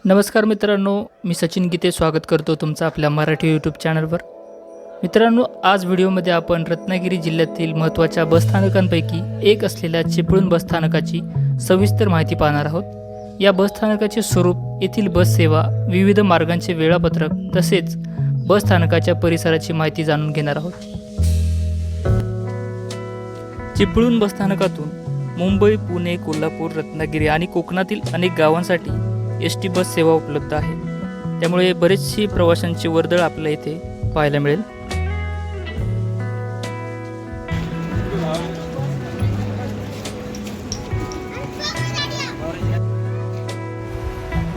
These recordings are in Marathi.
नमस्कार मित्रांनो, मी सचिन गीते स्वागत करतो तुमचं आपल्या मराठी यूट्यूब चॅनलवर। मित्रांनो, आज व्हिडिओमध्ये आपण रत्नागिरी जिल्ह्यातील महत्त्वाच्या बसस्थानकांपैकी एक असलेल्या चिपळूण बसस्थानकाची सविस्तर माहिती पाहणार आहोत। या बसस्थानकाचे स्वरूप, येथील बस सेवा, विविध मार्गांचे वेळापत्रक तसेच बसस्थानकाच्या परिसराची माहिती जाणून घेणार आहोत। चिपळूण बसस्थानकातून मुंबई, पुणे, कोल्हापूर, रत्नागिरी आणि कोकणातील अनेक गावांसाठी एसटी बस सेवा उपलब्ध आहे। त्यामुळे बरेचशी प्रवाशांची वर्दळ आपल्याला इथे पाहायला मिळेल।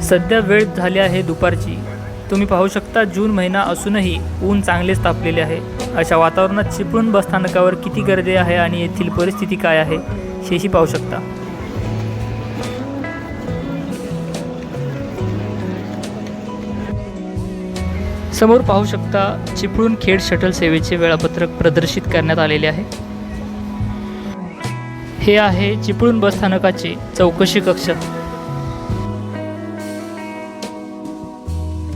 सध्या वेळ झाली आहे दुपारची। तुम्ही पाहू शकता जून महिना असूनही ऊन चांगलेच तापलेले आहे। अशा वातावरणात चिपळूण बसस्थानकावर किती गर्दी आहे आणि येथील परिस्थिती काय आहे हेही पाहू शकता। समोर पाहू शकता चिपळूण खेड शटल सेवेचे वेळापत्रक प्रदर्शित करण्यात आलेले आहे। हे आहे चिपळूण बसस्थानकाचे चौकशी कक्ष।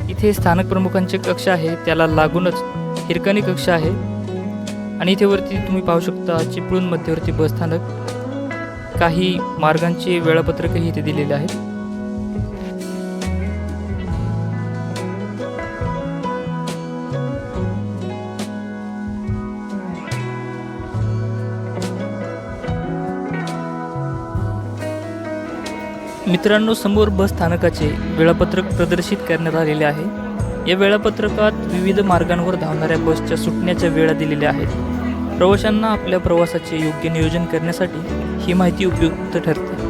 इथे स्थानक प्रमुखांचे कक्ष आहे, त्याला लागूनच हिरकणी कक्ष आहे आणि इथे वरती तुम्ही पाहू शकता चिपळूण मध्यवर्ती बसस्थानक। काही मार्गांचे वेळापत्रकही इथे दिलेले आहेत। मित्रांनो, समोर बस स्थानकाचे वेळापत्रक प्रदर्शित करण्यात आलेले आहे। या वेळापत्रकात विविध मार्गांवर धावणाऱ्या बसच्या सुटण्याच्या वेळा दिलेल्या आहेत। प्रवाशांना आपल्या प्रवासाचे योग्य नियोजन करण्यासाठी ही माहिती उपयुक्त ठरते।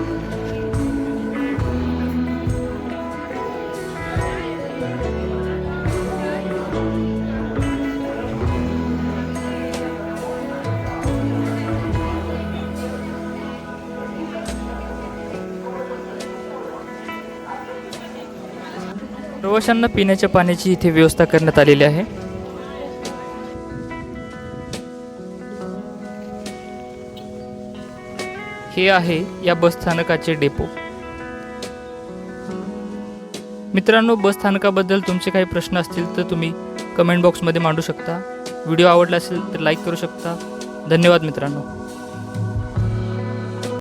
प्रवाशांना पिण्याच्या पाण्याची इथे व्यवस्था करण्यात आलेली आहे। हे आहे या बसस्थानकाचे डेपो। मित्रांनो, बसस्थानकाबद्दल तुमचे काही प्रश्न असतील तर तुम्ही कमेंट बॉक्समध्ये मांडू शकता। व्हिडिओ आवडला असेल तर लाईक करू शकता। धन्यवाद मित्रांनो।